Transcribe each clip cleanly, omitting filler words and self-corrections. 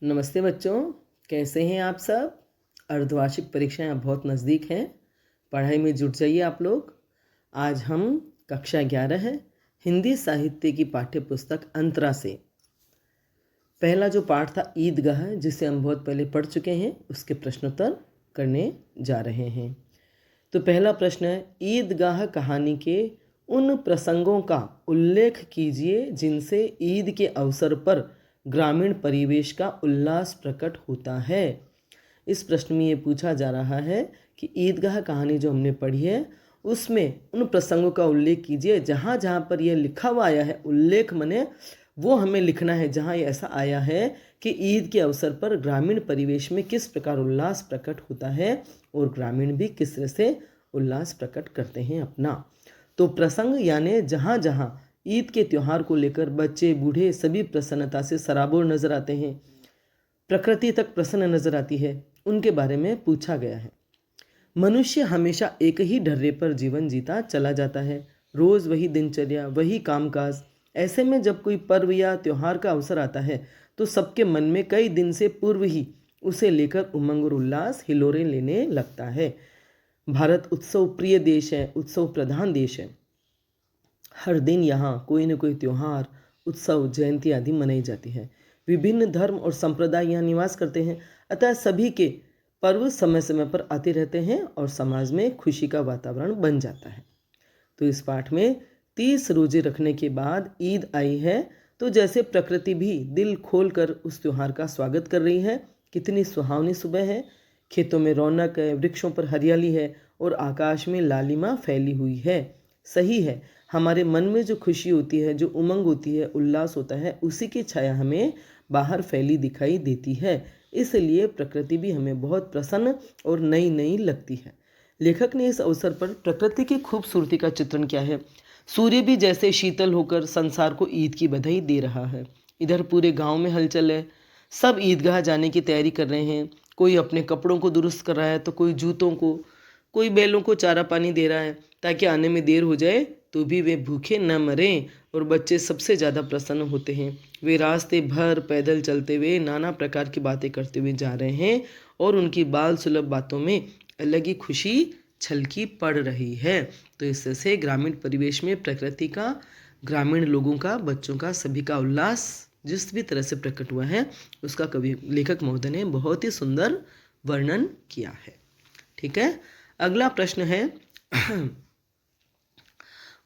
नमस्ते बच्चों, कैसे हैं आप सब। अर्धवार्षिक परीक्षाएं अब बहुत नज़दीक हैं। पढ़ाई में जुट जाइए आप लोग। आज हम कक्षा 11 है हिंदी साहित्य की पाठ्य पुस्तक अंतरा से पहला जो पाठ था ईदगाह, जिसे हम बहुत पहले पढ़ चुके हैं, उसके प्रश्नोत्तर करने जा रहे हैं। तो पहला प्रश्न है, ईदगाह कहानी के उन प्रसंगों का उल्लेख कीजिए जिनसे ईद के अवसर पर ग्रामीण परिवेश का उल्लास प्रकट होता है। इस प्रश्न में ये पूछा जा रहा है कि ईदगाह कहानी जो हमने पढ़ी है उसमें उन प्रसंगों का उल्लेख कीजिए जहाँ जहाँ पर यह लिखा हुआ आया है। उल्लेख मने वो हमें लिखना है जहाँ ये ऐसा आया है कि ईद के अवसर पर ग्रामीण परिवेश में किस प्रकार उल्लास प्रकट होता है और ग्रामीण भी किस तरह से उल्लास प्रकट करते हैं अपना। तो प्रसंग यानी जहाँ जहाँ ईद के त्यौहार को लेकर बच्चे बूढ़े सभी प्रसन्नता से सराबोर नजर आते हैं, प्रकृति तक प्रसन्न नजर आती है, उनके बारे में पूछा गया है। मनुष्य हमेशा एक ही ढर्रे पर जीवन जीता चला जाता है, रोज वही दिनचर्या, वही कामकाज। ऐसे में जब कोई पर्व या त्योहार का अवसर आता है तो सबके मन में कई दिन से पूर्व ही उसे लेकर उमंग और उल्लास हिलोरें लेने लगता है। भारत उत्सव प्रिय देश है, उत्सव प्रधान देश है। हर दिन यहाँ कोई न कोई त्योहार, उत्सव, जयंती आदि मनाई जाती है। विभिन्न धर्म और संप्रदाय यहाँ निवास करते हैं, अतः सभी के पर्व समय समय पर आते रहते हैं और समाज में खुशी का वातावरण बन जाता है। तो इस पाठ में 30 रोजे रखने के बाद ईद आई है, तो जैसे प्रकृति भी दिल खोल कर उस त्योहार का स्वागत कर रही है। कितनी सुहावनी सुबह है, खेतों में रौनक है, वृक्षों पर हरियाली है और आकाश में लालिमा फैली हुई है। सही है, हमारे मन में जो खुशी होती है, जो उमंग होती है, उल्लास होता है, उसी की छाया हमें बाहर फैली दिखाई देती है। इसलिए प्रकृति भी हमें बहुत प्रसन्न और नई नई लगती है। लेखक ने इस अवसर पर प्रकृति की खूबसूरती का चित्रण किया है। सूर्य भी जैसे शीतल होकर संसार को ईद की बधाई दे रहा है। इधर पूरे गांव में हलचल है, सब ईदगाह जाने की तैयारी कर रहे हैं। कोई अपने कपड़ों को दुरुस्त कर रहा है तो कोई जूतों को, कोई बैलों को चारा पानी दे रहा है ताकि आने में देर हो जाए तो भी वे भूखे न मरें। और बच्चे सबसे ज़्यादा प्रसन्न होते हैं। वे रास्ते भर पैदल चलते हुए नाना प्रकार की बातें करते हुए जा रहे हैं और उनकी बाल सुलभ बातों में अलग ही खुशी छलकी पड़ रही है। तो इससे से ग्रामीण परिवेश में प्रकृति का, ग्रामीण लोगों का, बच्चों का, सभी का उल्लास जिस भी तरह से प्रकट हुआ है उसका कवि लेखक महोदय ने बहुत ही सुंदर वर्णन किया है। ठीक है, अगला प्रश्न है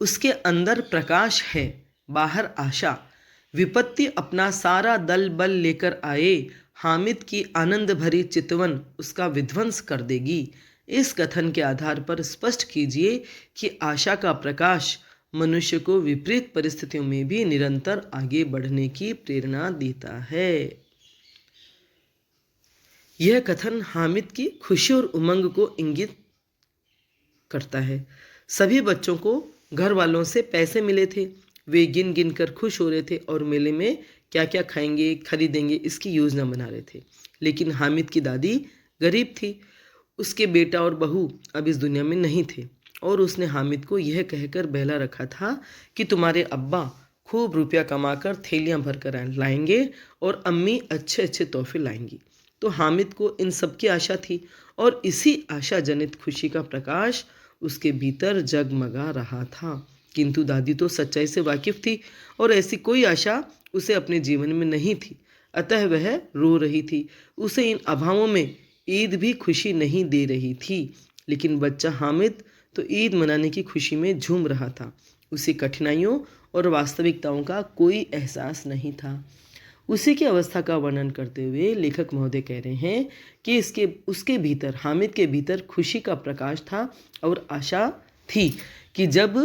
उसके अंदर प्रकाश है, बाहर आशा। विपत्ति अपना सारा दल बल लेकर आए, हामिद की आनंद भरी चितवन उसका विध्वंस कर देगी। इस कथन के आधार पर स्पष्ट कीजिए कि आशा का प्रकाश मनुष्य को विपरीत परिस्थितियों में भी निरंतर आगे बढ़ने की प्रेरणा देता है। यह कथन हामिद की खुशी और उमंग को इंगित करता है। सभी बच्चों को घर वालों से पैसे मिले थे, वे गिन गिन कर खुश हो रहे थे और मेले में क्या क्या खाएंगे, खरीदेंगे, इसकी योजना बना रहे थे। लेकिन हामिद की दादी गरीब थी, उसके बेटा और बहू अब इस दुनिया में नहीं थे और उसने हामिद को यह कहकर बहला रखा था कि तुम्हारे अब्बा खूब रुपया कमाकर थैलियां भर कर लाएंगे और अम्मी अच्छे अच्छे तोहफे लाएंगी। तो हामिद को इन सब की आशा थी और इसी आशा जनित खुशी का प्रकाश उसके भीतर जगमगा रहा था। किंतु दादी तो सच्चाई से वाकिफ थी और ऐसी कोई आशा उसे अपने जीवन में नहीं थी, अतः वह रो रही थी। उसे इन अभावों में ईद भी खुशी नहीं दे रही थी। लेकिन बच्चा हामिद तो ईद मनाने की खुशी में झूम रहा था। उसे कठिनाइयों और वास्तविकताओं का एहसास एहसास नहीं था। उसी की अवस्था का वर्णन करते हुए लेखक महोदय कह रहे हैं कि उसके भीतर, हामिद के भीतर खुशी का प्रकाश था और आशा थी कि जब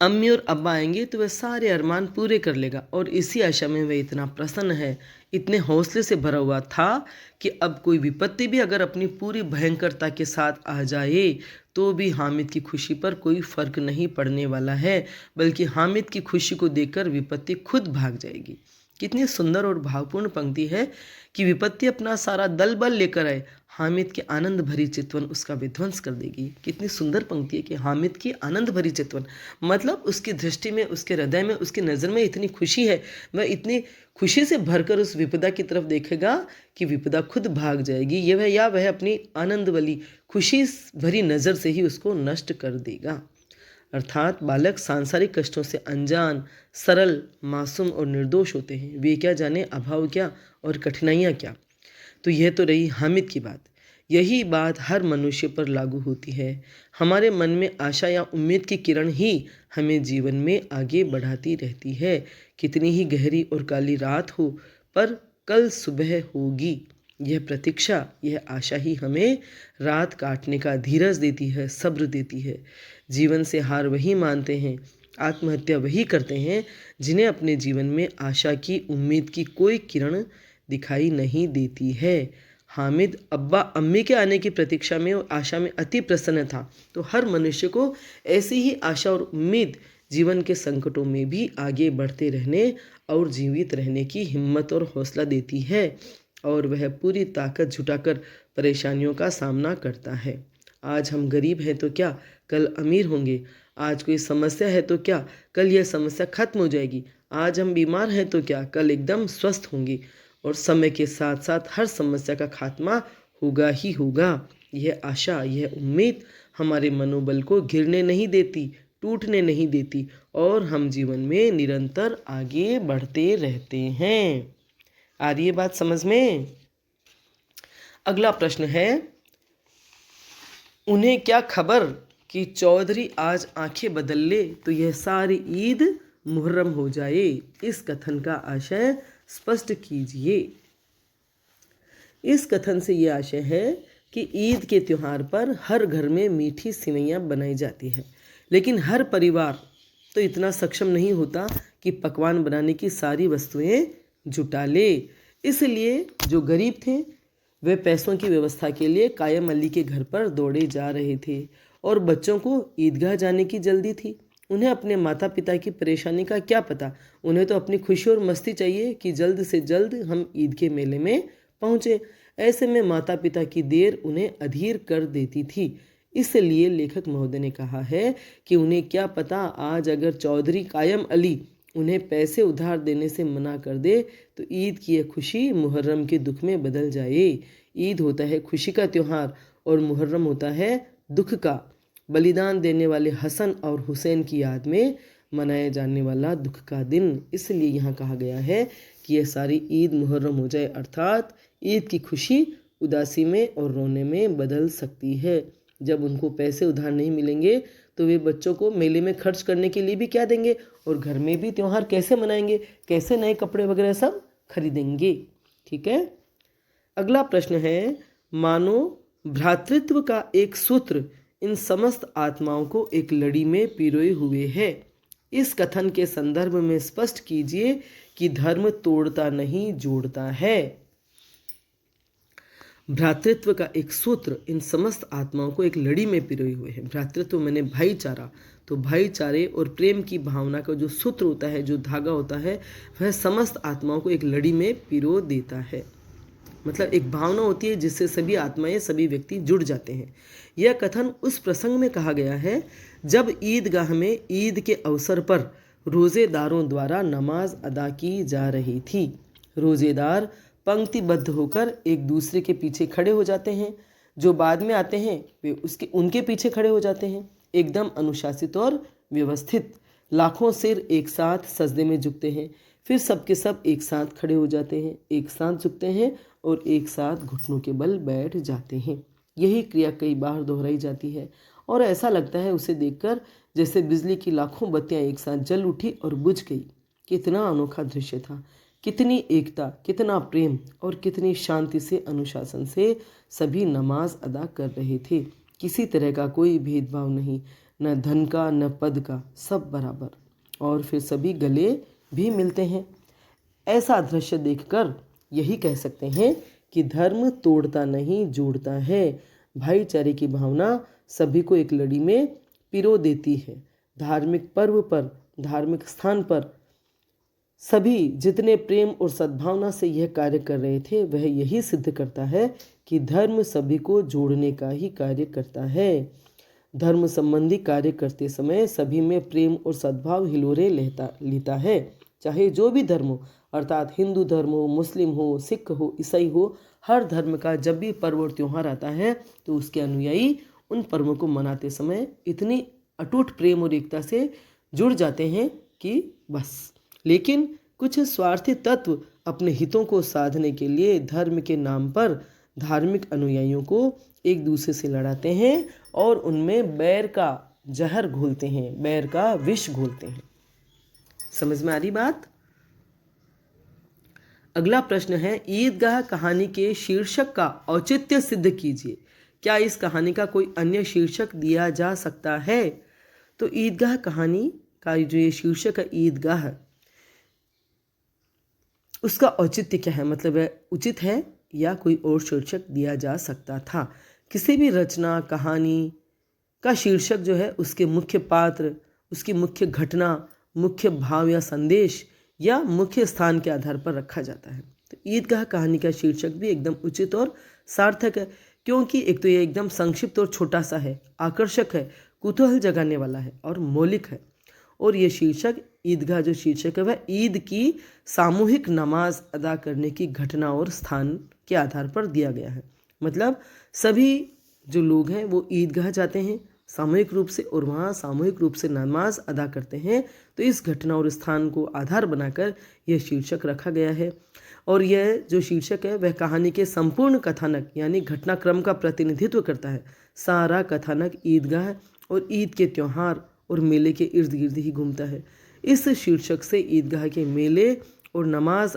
अम्मी और अब्बा आएंगे तो वह सारे अरमान पूरे कर लेगा। और इसी आशा में वह इतना प्रसन्न है, इतने हौसले से भरा हुआ था कि अब कोई विपत्ति भी अगर अपनी पूरी भयंकरता के साथ आ जाए तो भी हामिद की खुशी पर कोई फर्क नहीं पड़ने वाला है, बल्कि हामिद की खुशी को देखकर विपत्ति खुद भाग जाएगी। कितनी सुंदर और भावपूर्ण पंक्ति है कि विपत्ति अपना सारा दल बल लेकर आए, हामिद की आनंद भरी चितवन उसका विध्वंस कर देगी। कितनी सुंदर पंक्ति है कि हामिद की आनंद भरी चितवन, मतलब उसकी दृष्टि में, उसके हृदय में, उसकी नज़र में इतनी खुशी है, वह इतनी खुशी से भरकर उस विपदा की तरफ देखेगा कि विपदा खुद भाग जाएगी, ये वह या वह अपनी आनंद वाली खुशी भरी नज़र से ही उसको नष्ट कर देगा। अर्थात बालक सांसारिक कष्टों से अनजान, सरल, मासूम और निर्दोष होते हैं। वे क्या जाने अभाव क्या और कठिनाइयाँ क्या। तो यह तो रही हामिद की बात। यही बात हर मनुष्य पर लागू होती है। हमारे मन में आशा या उम्मीद की किरण ही हमें जीवन में आगे बढ़ाती रहती है। कितनी ही गहरी और काली रात हो, पर कल सुबह होगी, यह प्रतीक्षा, यह आशा ही हमें रात काटने का धीरज देती है, सब्र देती है। जीवन से हार वही मानते हैं, आत्महत्या वही करते हैं जिन्हें अपने जीवन में आशा की, उम्मीद की कोई किरण दिखाई नहीं देती है। हामिद अब्बा अम्मी के आने की प्रतीक्षा में और आशा में अति प्रसन्न था। तो हर मनुष्य को ऐसी ही आशा और उम्मीद जीवन के संकटों में भी आगे बढ़ते रहने और जीवित रहने की हिम्मत और हौसला देती है, और वह पूरी ताकत जुटाकर परेशानियों का सामना करता है। आज हम गरीब हैं तो क्या, कल अमीर होंगे। आज कोई समस्या है तो क्या, कल यह समस्या खत्म हो जाएगी। आज हम बीमार हैं तो क्या, कल एकदम स्वस्थ होंगे। और समय के साथ साथ हर समस्या का खात्मा होगा ही होगा। यह आशा, यह उम्मीद हमारे मनोबल को गिरने नहीं देती, टूटने नहीं देती, और हम जीवन में निरंतर आगे बढ़ते रहते हैं। आ रही है बात समझ में? अगला प्रश्न है, उन्हें क्या खबर कि चौधरी आज आंखें बदल ले तो यह सारी ईद मुहर्रम हो जाए। इस कथन का आशय स्पष्ट कीजिए। इस कथन से ये आशय है कि ईद के त्यौहार पर हर घर में मीठी सिवैयाँ बनाई जाती है, लेकिन हर परिवार तो इतना सक्षम नहीं होता कि पकवान बनाने की सारी वस्तुएं जुटा ले। इसलिए जो गरीब थे वे पैसों की व्यवस्था के लिए कायम अली के घर पर दौड़े जा रहे थे, और बच्चों को ईदगाह जाने की जल्दी थी। उन्हें अपने माता पिता की परेशानी का क्या पता, उन्हें तो अपनी खुशी और मस्ती चाहिए कि जल्द से जल्द हम ईद के मेले में पहुँचे। ऐसे में माता पिता की देर उन्हें अधीर कर देती थी। इसलिए लेखक महोदय ने कहा है कि उन्हें क्या पता, आज अगर चौधरी कायम अली उन्हें पैसे उधार देने से मना कर दे तो ईद की यह खुशी मुहर्रम के दुख में बदल जाए। ईद होता है खुशी का त्यौहार और मुहर्रम होता है दुख का। बलिदान देने वाले हसन और हुसैन की याद में मनाया जाने वाला दुख का दिन। इसलिए यहाँ कहा गया है कि यह सारी ईद मुहर्रम हो जाए, अर्थात ईद की खुशी उदासी में और रोने में बदल सकती है। जब उनको पैसे उधार नहीं मिलेंगे तो वे बच्चों को मेले में खर्च करने के लिए भी क्या देंगे, और घर में भी त्यौहार कैसे मनाएंगे, कैसे नए कपड़े वगैरह सब खरीदेंगे। ठीक है। अगला प्रश्न है, मानो भ्रातृत्व का एक सूत्र इन समस्त आत्माओं को एक लड़ी में पिरोए हुए है। इस कथन के संदर्भ में स्पष्ट कीजिए कि धर्म तोड़ता नहीं जोड़ता है। भ्रातृत्व का एक सूत्र इन समस्त आत्माओं को एक लड़ी में पिरोए हुए है। भ्रातृत्व मैंने भाईचारा, तो भाईचारे और प्रेम की भावना का जो सूत्र होता है, जो धागा होता है, वह समस्त आत्माओं को एक लड़ी में पिरो देता है। मतलब एक भावना होती है जिससे सभी आत्माएं, सभी व्यक्ति जुड़ जाते हैं। यह कथन उस प्रसंग में कहा गया है जब ईदगाह में ईद के अवसर पर रोज़ेदारों द्वारा नमाज अदा की जा रही थी। रोज़ेदार पंक्तिबद्ध होकर एक दूसरे के पीछे खड़े हो जाते हैं। जो बाद में आते हैं वे उनके पीछे खड़े हो जाते हैं, एकदम अनुशासित और व्यवस्थित। लाखों सिर एक साथ सजदे में झुकते हैं, फिर सबके सब एक साथ खड़े हो जाते हैं, एक साथ झुकते हैं और एक साथ घुटनों के बल बैठ जाते हैं। यही क्रिया कई बार दोहराई जाती है और ऐसा लगता है उसे देखकर जैसे बिजली की लाखों बत्तियां एक साथ जल उठी और बुझ गई। कितना अनोखा दृश्य था, कितनी एकता, कितना प्रेम और कितनी शांति से, अनुशासन से सभी नमाज अदा कर रहे थे। किसी तरह का कोई भेदभाव नहीं, न धन का न पद का, सब बराबर। और फिर सभी गले भी मिलते हैं। ऐसा दृश्य देखकर यही कह सकते हैं कि धर्म तोड़ता नहीं जोड़ता है। भाईचारे की भावना सभी को एक लड़ी में पिरो देती है। धार्मिक पर्व पर, धार्मिक स्थान पर सभी जितने प्रेम और सद्भावना से यह कार्य कर रहे थे वह यही सिद्ध करता है कि धर्म सभी को जोड़ने का ही कार्य करता है। धर्म संबंधी कार्य करते समय सभी में प्रेम और सद्भाव हिलोरे लेता है। चाहे जो भी धर्म हो, अर्थात हिंदू धर्म हो, मुस्लिम हो, सिख हो, ईसाई हो, हर धर्म का जब भी पर्व और त्यौहार आता है तो उसके अनुयायी उन पर्वों को मनाते समय इतनी अटूट प्रेम और एकता से जुड़ जाते हैं कि बस। लेकिन कुछ स्वार्थी तत्व अपने हितों को साधने के लिए धर्म के नाम पर धार्मिक अनुयायियों को एक दूसरे से लड़ाते हैं और उनमें बैर का जहर घोलते हैं, बैर का विष घोलते हैं। समझ में आ रही बात? अगला प्रश्न है, ईदगाह कहानी के शीर्षक का औचित्य सिद्ध कीजिए। क्या इस कहानी का कोई अन्य शीर्षक दिया जा सकता है? तो ईदगाह कहानी का जो ये शीर्षक है ईदगाह, उसका औचित्य क्या है, मतलब वह उचित है या कोई और शीर्षक दिया जा सकता था? किसी भी रचना कहानी का शीर्षक जो है उसके मुख्य पात्र, उसकी मुख्य घटना, मुख्य भाव या संदेश या मुख्य स्थान के आधार पर रखा जाता है। तो ईदगाह कहानी का शीर्षक भी एकदम उचित और सार्थक है, क्योंकि एक तो ये एकदम संक्षिप्त और छोटा सा है, आकर्षक है, कुतूहल जगाने वाला है और मौलिक है। और ये शीर्षक ईदगाह जो शीर्षक है वह ईद की सामूहिक नमाज अदा करने की घटना और स्थान के आधार पर दिया गया है। मतलब सभी जो लोग हैं वो ईदगाह जाते हैं सामूहिक रूप से और वहाँ सामूहिक रूप से नमाज अदा करते हैं। तो इस घटना और स्थान को आधार बनाकर यह शीर्षक रखा गया है। और यह जो शीर्षक है वह कहानी के संपूर्ण कथानक यानी घटनाक्रम का प्रतिनिधित्व करता है। सारा कथानक ईदगाह और ईद के त्यौहार और मेले के इर्द गिर्द ही घूमता है। इस शीर्षक से ईदगाह के मेले और नमाज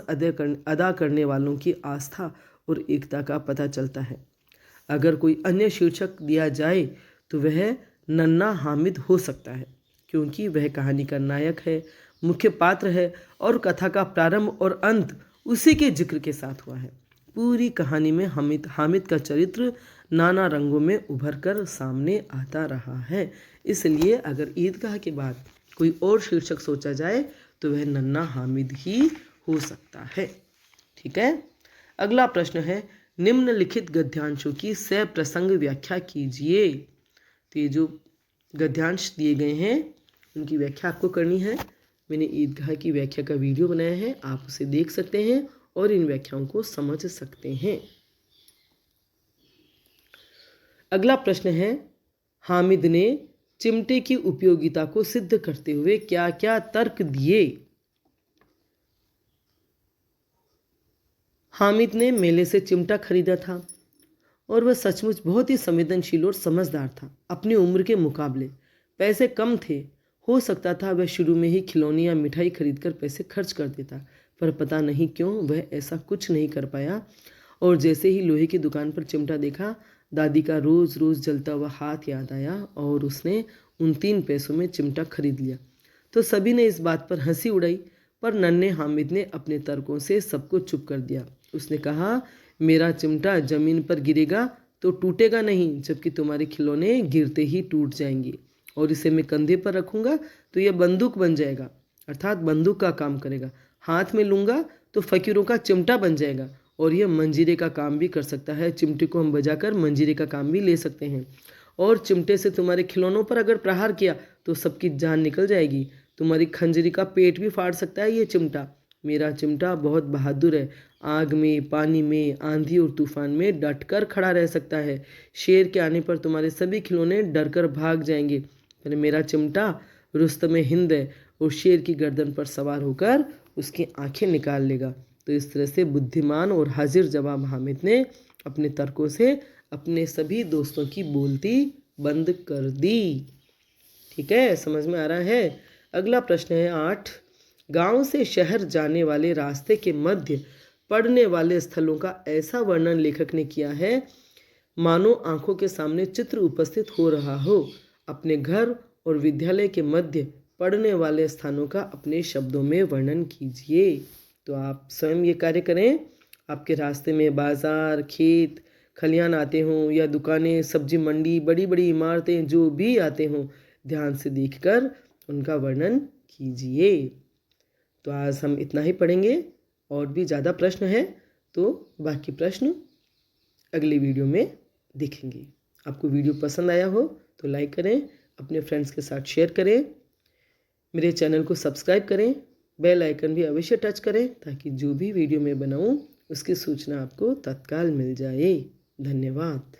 अदा करने वालों की आस्था और एकता का पता चलता है। अगर कोई अन्य शीर्षक दिया जाए तो वह नन्ना हामिद हो सकता है, क्योंकि वह कहानी का नायक है, मुख्य पात्र है और कथा का प्रारंभ और अंत उसी के जिक्र के साथ हुआ है। पूरी कहानी में हामिद का चरित्र नाना रंगों में उभर कर सामने आता रहा है। इसलिए अगर ईदगाह के बाद कोई और शीर्षक सोचा जाए तो वह नन्ना हामिद ही हो सकता है। ठीक है। अगला प्रश्न है, निम्नलिखित गद्यांशों की सप्रसंग व्याख्या कीजिए। तो ये जो गद्यांश दिए गए हैं उनकी व्याख्या आपको करनी है। मैंने ईदगाह की व्याख्या का वीडियो बनाया है, आप उसे देख सकते हैं और इन व्याख्याओं को समझ सकते हैं। अगला प्रश्न है, हामिद ने चिमटे की उपयोगिता को सिद्ध करते हुए क्या क्या तर्क दिए? हामिद ने मेले से चिमटा खरीदा था और वह सचमुच बहुत ही संवेदनशील और समझदार था। अपनी उम्र के मुकाबले पैसे कम थे, हो सकता था वह शुरू में ही खिलौने या मिठाई खरीदकर पैसे खर्च कर देता, पर पता नहीं क्यों वह ऐसा कुछ नहीं कर पाया। और जैसे ही लोहे की दुकान पर चिमटा देखा, दादी का रोज़ रोज़ जलता हुआ हाथ याद आया और उसने उन 3 पैसों में चिमटा खरीद लिया। तो सभी ने इस बात पर हंसी उड़ाई, पर नन्हे हामिद ने अपने तर्कों से सबको चुप कर दिया। उसने कहा, मेरा चिमटा जमीन पर गिरेगा तो टूटेगा नहीं, जबकि तुम्हारे खिलौने गिरते ही टूट जाएंगे। और इसे मैं कंधे पर रखूंगा तो यह बंदूक बन जाएगा, अर्थात बंदूक का काम करेगा। हाथ में लूँगा तो फ़कीरों का चिमटा बन जाएगा और यह मंजीरे का काम भी कर सकता है। चिमटे को हम बजाकर मंजीरे का काम भी ले सकते हैं। और चिमटे से तुम्हारे खिलौनों पर अगर प्रहार किया तो सबकी जान निकल जाएगी। तुम्हारी खंजरी का पेट भी फाड़ सकता है ये चिमटा। मेरा चिमटा बहुत बहादुर है, आग में, पानी में, आंधी और तूफान में डटकर खड़ा रह सकता है। शेर के आने पर तुम्हारे सभी खिलौने डरकर भाग जाएंगे, पर मेरा चिमटा रुस्तमे हिंद है और शेर की गर्दन पर सवार होकर उसकी आंखें निकाल लेगा। तो इस तरह से बुद्धिमान और हाजिर जवाब हामिद ने अपने तर्कों से अपने सभी दोस्तों की बोलती बंद कर दी। ठीक है, समझ में आ रहा है। अगला प्रश्न है 8, गांव से शहर जाने वाले रास्ते के मध्य पड़ने वाले स्थलों का ऐसा वर्णन लेखक ने किया है मानो आंखों के सामने चित्र उपस्थित हो रहा हो। अपने घर और विद्यालय के मध्य पड़ने वाले स्थानों का अपने शब्दों में वर्णन कीजिए। तो आप स्वयं ये कार्य करें। आपके रास्ते में बाजार, खेत, खलियान आते हों या दुकानें, सब्जी मंडी, बड़ी बड़ी इमारतें जो भी आते हों, ध्यान से देखकर उनका वर्णन कीजिए। तो आज हम इतना ही पढ़ेंगे। और भी ज़्यादा प्रश्न हैं तो बाकी प्रश्न अगली वीडियो में देखेंगे। आपको वीडियो पसंद आया हो तो लाइक करें, अपने फ्रेंड्स के साथ शेयर करें, मेरे चैनल को सब्सक्राइब करें, बेल आइकन भी अवश्य टच करें ताकि जो भी वीडियो मैं बनाऊं उसकी सूचना आपको तत्काल मिल जाए। धन्यवाद।